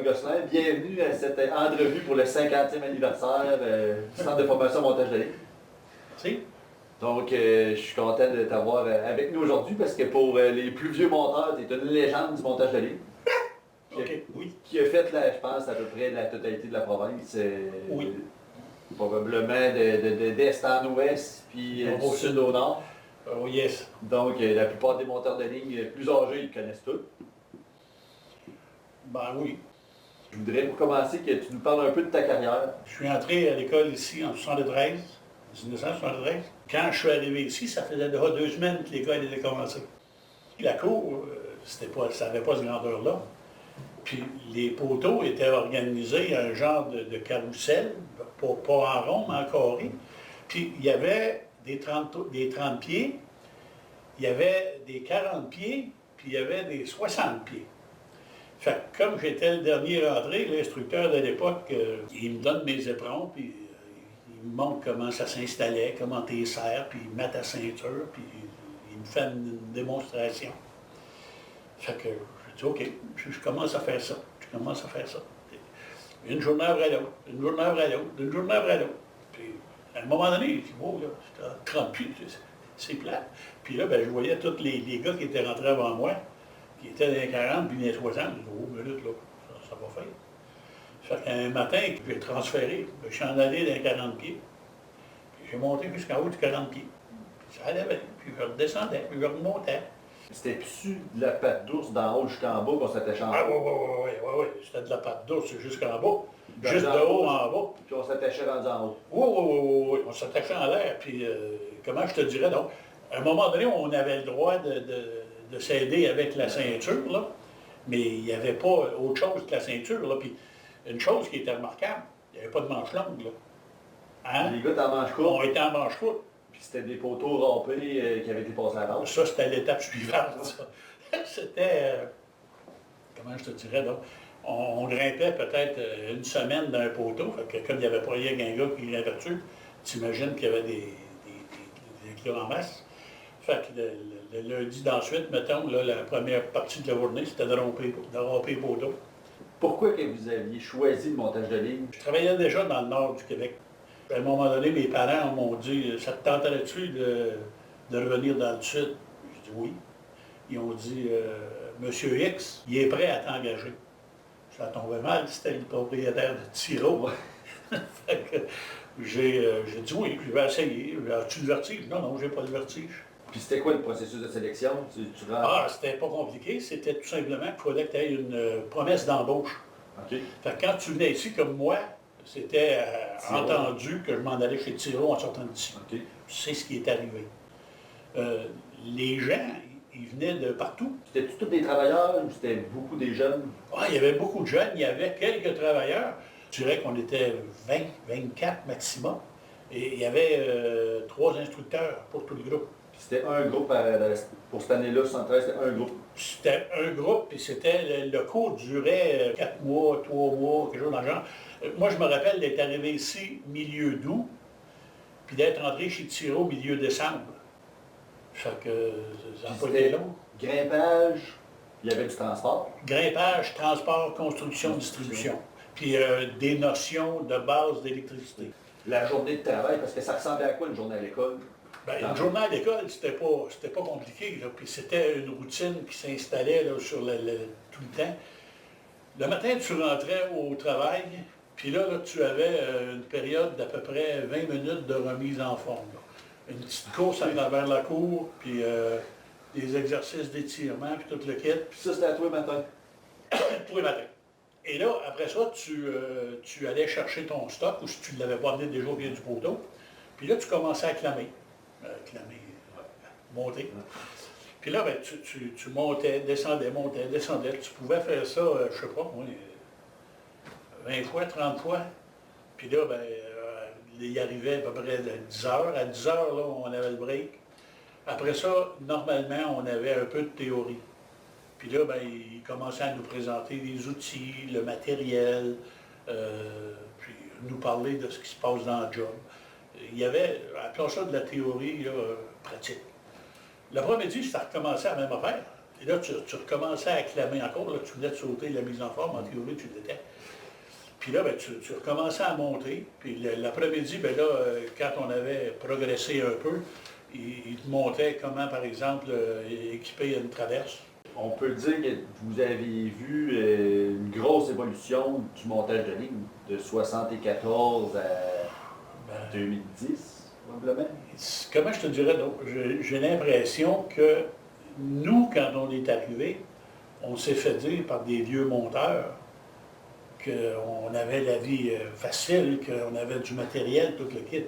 Gosselin. Bienvenue à cette entrevue pour le 50e anniversaire du Centre de formation montage de ligne. Si. Donc, je suis content de t'avoir avec nous aujourd'hui parce que pour les plus vieux monteurs, tu es une légende du montage de ligne. Qui a fait, là, je pense, à peu près la totalité de la province. Oui. Probablement d'est en ouest, puis du sud au nord. Yes. Donc, la plupart des monteurs de ligne plus âgés, ils connaissent tout. Ben oui. Je voudrais, pour commencer, que tu nous parles un peu de ta carrière. Je suis entré à l'école ici en 1973. Quand je suis arrivé ici, ça faisait déjà 2 semaines que l'école était commencée. La cour, ça n'avait pas cette grandeur-là. Puis les poteaux étaient organisés un genre de carrousel, pas en rond, mais en carré. Puis il y avait des 30 pieds, il y avait des 40 pieds, puis il y avait des 60 pieds. Fait que comme j'étais le dernier rentré, l'instructeur de l'époque, il me donne mes éperons, puis il me montre comment ça s'installait, comment tu les serres, puis il met ta ceinture, puis il me fait une démonstration. Fait que je dis, OK, je commence à faire ça. Une journée après l'autre, une journée après l'autre, une journée après l'autre. Puis à un moment donné, je dis, wow, là, c'était 30 pieds, c'est plat. Puis là, ben, je voyais tous les gars qui étaient rentrés avant moi, qui étaient dans les 40 puis dans les 60. Je dis, oh, minute, là, ça va faire. Fait qu'un matin, j'ai transféré. Je suis en allé dans les 40 pieds. Puis j'ai monté jusqu'en haut du 40 pieds. Puis ça allait bien. Puis je redescendais, puis je remontais. C'était-tu de la pâte d'ours d'en haut jusqu'en bas qu'on s'attachait en bas? Ah oui. C'était de la pâte d'ours jusqu'en bas. Juste de haut en bas. Puis on s'attachait rendu en haut. Oui. On s'attachait en l'air. Puis comment je te dirais, donc, à un moment donné, on avait le droit de s'aider avec la ceinture, là, mais il n'y avait pas autre chose que la ceinture. Là. Puis une chose qui était remarquable, il n'y avait pas de manche longue. Là. Hein? Les gars étaient en manche courte. On était en manche courte. Puis c'était des poteaux rompés qui avaient été passés à la base. Ça, c'était l'étape suivante. Ça. C'était, comment je te dirais, donc, on grimpait peut-être une semaine d'un poteau. Fait que comme il n'y avait pas rien qu'un gars qui grimpait dessus, t'imagines qu'il y avait des kilos en masse. Fait que le lundi d'ensuite, mettons, là, la première partie de la journée, c'était de romper les poteaux. Pourquoi que vous aviez choisi le montage de ligne? Je travaillais déjà dans le nord du Québec. À un moment donné, mes parents m'ont dit, ça te tenterait-tu de revenir dans le sud? Je dis oui. Ils ont dit, Monsieur X, il est prêt à t'engager. Ça tombait mal, c'était le propriétaire de Tiro. Fait que j'ai dit oui, je vais essayer. As-tu le vertige? Non, j'ai pas le vertige. Puis c'était quoi le processus de sélection? C'était pas compliqué. C'était tout simplement qu'il fallait que tu aies une promesse d'embauche. OK. Fait que quand tu venais ici comme moi, c'était entendu que je m'en allais chez Tiro en sortant d'ici. OK. C'est ce qui est arrivé. Les gens, ils venaient de partout. C'était-tu tous des travailleurs ou c'était beaucoup des jeunes? Il y avait beaucoup de jeunes, il y avait quelques travailleurs. Je dirais qu'on était 20, 24 maximum. Et il y avait 3 instructeurs pour tout le groupe. C'était un groupe, pour cette année-là, 73, c'était un groupe. C'était un groupe, puis c'était, le cours durait 4 mois, 3 mois, quelque chose dans le genre. Moi, je me rappelle d'être arrivé ici milieu d'août, puis d'être entré chez Tiro milieu décembre. Fait que ça n'a pas été long. Grimpage, il y avait du transport. Grimpage, transport, construction, distribution. Puis des notions de base d'électricité. La journée de travail, parce que ça ressemblait à quoi une journée à l'école? Une journée à l'école, c'était pas compliqué. Là. Puis c'était une routine qui s'installait là, sur tout le temps. Le matin, tu rentrais au travail, puis là, tu avais une période d'à peu près 20 minutes de remise en forme. Là. Une petite course à travers la cour, puis des exercices d'étirement, puis tout le kit. Puis ça, c'était à tous les matins? Tous les matins. Et là, après ça, tu allais chercher ton stock, ou si tu ne l'avais pas amené déjà au pied du poteau, puis là, tu commençais à clamer. Monter. Puis là, ben, tu montais, descendais, tu pouvais faire ça, je sais pas, moi, 20 fois, 30 fois. Puis là, ben, il arrivait à peu près à 10 heures. À 10 heures, là, on avait le break. Après ça, normalement, on avait un peu de théorie. Puis là, ben, il commençait à nous présenter les outils, le matériel, puis nous parler de ce qui se passe dans le job. Il y avait, appelons ça de la théorie là, pratique. L'après-midi, ça recommençait à la même affaire. Et là, tu recommençais à acclamer encore, là, tu venais de sauter la mise en forme, en théorie, tu l'étais. Puis là, ben, tu recommençais à monter. Puis l'après-midi, ben là, quand on avait progressé un peu, il te montait comment, par exemple, équiper une traverse. On peut dire que vous avez vu une grosse évolution du montage de ligne, de 74 à Ben, 2010, probablement. comment je te dirais, donc, j'ai l'impression que nous, quand on est arrivé, on s'est fait dire par des vieux monteurs qu'on avait la vie facile, qu'on avait du matériel, tout le kit.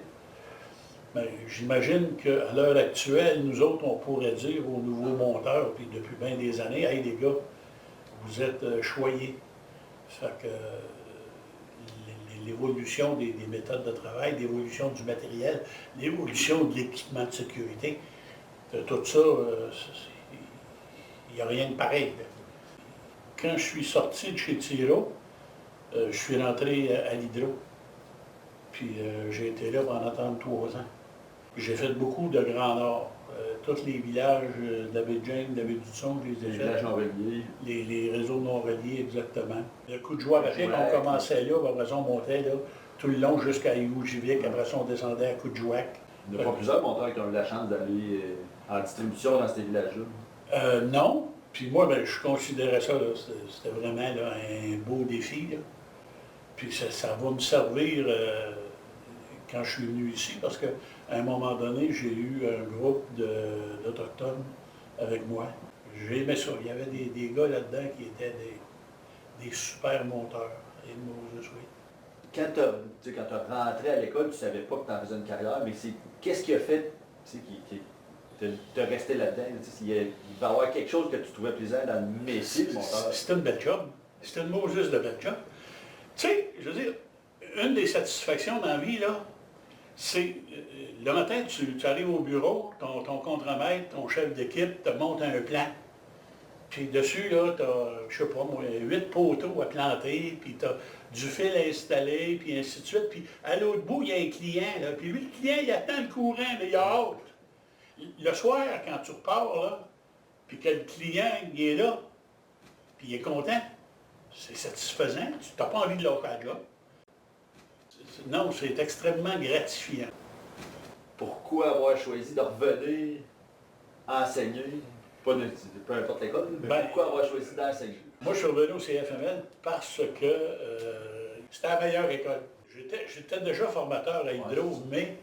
Mais j'imagine qu'à l'heure actuelle, nous autres, on pourrait dire aux nouveaux monteurs, puis depuis bien des années, hey les gars, vous êtes choyés. Fait que l'évolution des méthodes de travail, l'évolution du matériel, l'évolution de l'équipement de sécurité, tout ça, il n'y a rien de pareil. Quand je suis sorti de chez Tiro, je suis rentré à l'Hydro. Puis j'ai été là pendant 33 ans. J'ai fait beaucoup de Grand Nord. Tous les villages d'Abidjan, d'Abidjan, je les ai Les faits. villages non reliés. Les réseaux non reliés, exactement. Le coup de joie rapide, on commençait là, puis après ça, on montait là, tout le long jusqu'à Iwoujivik. Après ça, on descendait à Coudjouac. Il n'y a pas plusieurs monteurs qui ont eu la chance d'aller en distribution dans ces villages-là. Non. Puis moi, ben, je considérais ça, là, c'était vraiment là, un beau défi. Là. Puis ça va me servir quand je suis venu ici, parce qu'à un moment donné, j'ai eu un groupe d'Autochtones avec moi. J'ai aimé ça. Il y avait des gars là-dedans qui étaient des super monteurs. Et Moses, oui. Quand tu as rentré à l'école, tu ne savais pas que tu en faisais une carrière, mais qu'est-ce qui a fait qui te resté là-dedans? Il va y avoir quelque chose que tu trouvais plaisant dans le métier de monteur. C'était une belle job. C'était une Moses de belle job. Tu sais, je veux dire, une des satisfactions dans la vie, là, c'est le matin, tu arrives au bureau, ton contremaître, ton chef d'équipe te montre un plan. Puis dessus, là, tu as, je sais pas moi, 8 poteaux à planter, puis tu as du fil à installer, puis ainsi de suite. Puis à l'autre bout, il y a un client, là. Puis lui, le client, il attend le courant, mais il a hâte. Le soir, quand tu repars, là, puis que le client, il est là, puis il est content, c'est satisfaisant. Tu n'as pas envie de lâcher la job. Non, c'est extrêmement gratifiant. Pourquoi avoir choisi de revenir enseigner, peu importe l'école, mais pourquoi avoir choisi d'enseigner? Moi, je suis revenu au CFML parce que c'était la meilleure école. J'étais déjà formateur à Hydro, mais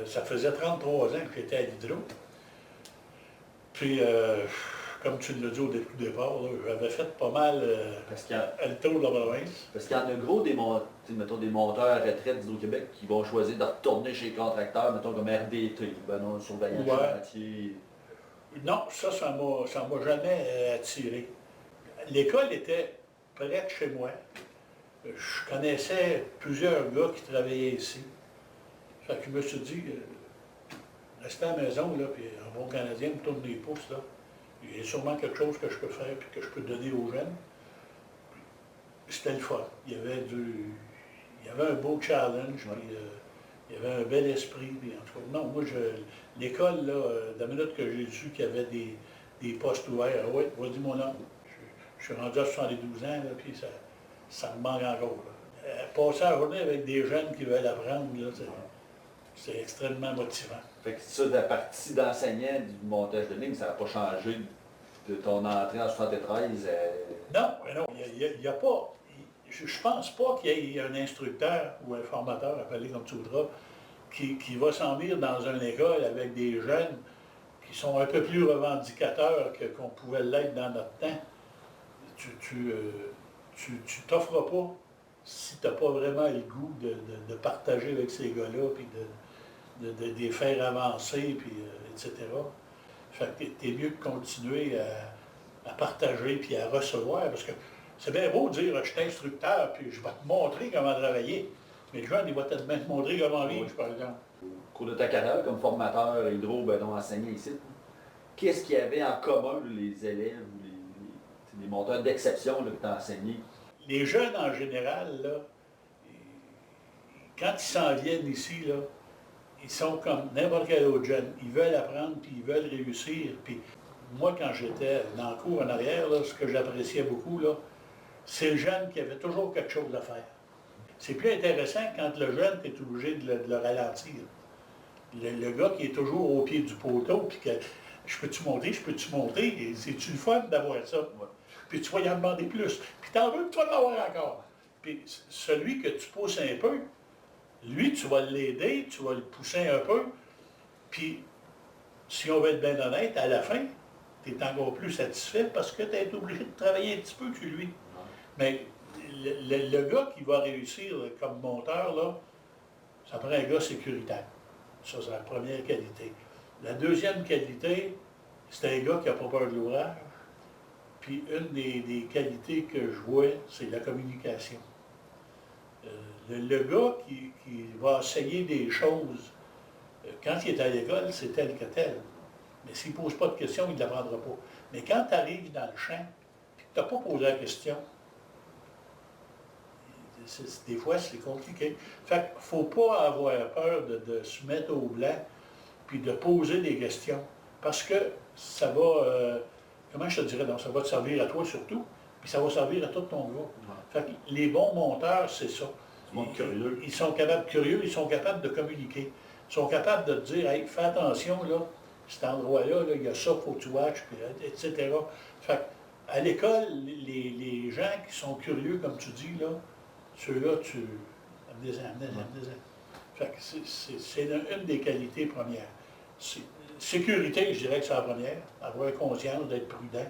ça faisait 33 ans que j'étais à l'Hydro. Puis, comme tu l'as dit au départ, j'avais fait pas mal le tour de la province. Parce qu'il y en a gros des monteurs à retraite d'Hydro-Québec qui vont choisir de retourner chez les contracteurs, mettons comme RDT, non, surveillant chantier. Non, ça m'a jamais attiré. L'école était près de chez moi. Je connaissais plusieurs gars qui travaillaient ici. Fait que je me suis dit, rester à la maison, là, puis un bon Canadien me tourne les pouces, là. Il y a sûrement quelque chose que je peux faire et que je peux donner aux jeunes. C'était le fun. Il y avait un beau challenge, puis il y avait un bel esprit. Puis, en tout cas, non, moi, l'école, là, de la minute que j'ai su qu'il y avait des postes ouverts, ah ouais, vas-y mon homme. Je suis rendu à 72 ans, là, puis ça me manque encore. Là. Passer la journée avec des jeunes qui veulent apprendre, là, c'est extrêmement motivant. Fait que ça, la partie d'enseignant du montage de ligne, ça n'a pas changé de ton entrée en 73? Non, mais non, il n'y a pas. Je ne pense pas qu'il y ait un instructeur ou un formateur, appelé comme tu voudras, qui va s'en venir dans une école avec des jeunes qui sont un peu plus revendicateurs qu'on pouvait l'être dans notre temps. Tu t'offres pas si tu n'as pas vraiment le goût de partager avec ces gars-là, puis de les faire avancer, puis, etc. Fait que t'es mieux de continuer à partager puis à recevoir, parce que c'est bien beau de dire je suis instructeur, puis je vais te montrer comment travailler. Mais le jeune, il va te montrer comment vivre, par exemple. Au cours de ta carrière comme formateur hydro, dont enseigné ici, qu'est-ce qu'il y avait en commun, les élèves ou les monteurs d'exception que tu as enseignés? Les jeunes en général, là, quand ils s'en viennent ici, là, ils sont comme n'importe quel autre jeune. Ils veulent apprendre, puis ils veulent réussir. Puis moi, quand j'étais dans le cours en arrière, là, ce que j'appréciais beaucoup, là, c'est le jeune qui avait toujours quelque chose à faire. C'est plus intéressant quand le jeune, tu es obligé de le ralentir. Le gars qui est toujours au pied du poteau, puis que je peux-tu monter, c'est-tu le fun d'avoir ça? Ouais. Puis tu vas y en demander plus. Puis t'en veux, tu vas l'avoir encore. Puis celui que tu pousses un peu, lui, tu vas l'aider, tu vas le pousser un peu, puis si on veut être bien honnête, à la fin, tu es encore plus satisfait parce que tu es obligé de travailler un petit peu sur lui. Mais le gars qui va réussir comme monteur, là, ça prend un gars sécuritaire. Ça, c'est la première qualité. La deuxième qualité, c'est un gars qui n'a pas peur de l'ouvrage. Puis une des qualités que je vois, c'est la communication. Le gars qui va essayer des choses, quand il est à l'école, c'est tel que tel. Mais s'il ne pose pas de questions, il ne l'apprendra pas. Mais quand tu arrives dans le champ, et que tu n'as pas posé la question, des fois, c'est compliqué. Fait qu'il ne faut pas avoir peur de se mettre au blanc puis de poser des questions. Parce que ça va, comment je te dirais, donc, ça va te servir à toi surtout, puis ça va servir à tout ton groupe. Fait que les bons monteurs, c'est ça. Ils sont capables curieux, ils sont capables de communiquer. Ils sont capables de te dire, hey, fais attention, là, cet endroit-là, là, il y a ça, il faut que tu watches, puis, etc. Fait à l'école, les gens qui sont curieux, comme tu dis, là, ceux-là, tu... Amenez-en. Fait que c'est une des qualités premières. Sécurité, je dirais que c'est la première. Avoir conscience d'être prudent.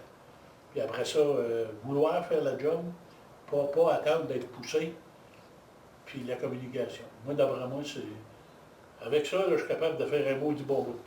Puis après ça, vouloir faire la job, pas attendre d'être poussé. Puis la communication. Moi, d'après moi, c'est... Avec ça, là, je suis capable de faire un mot du bon bout.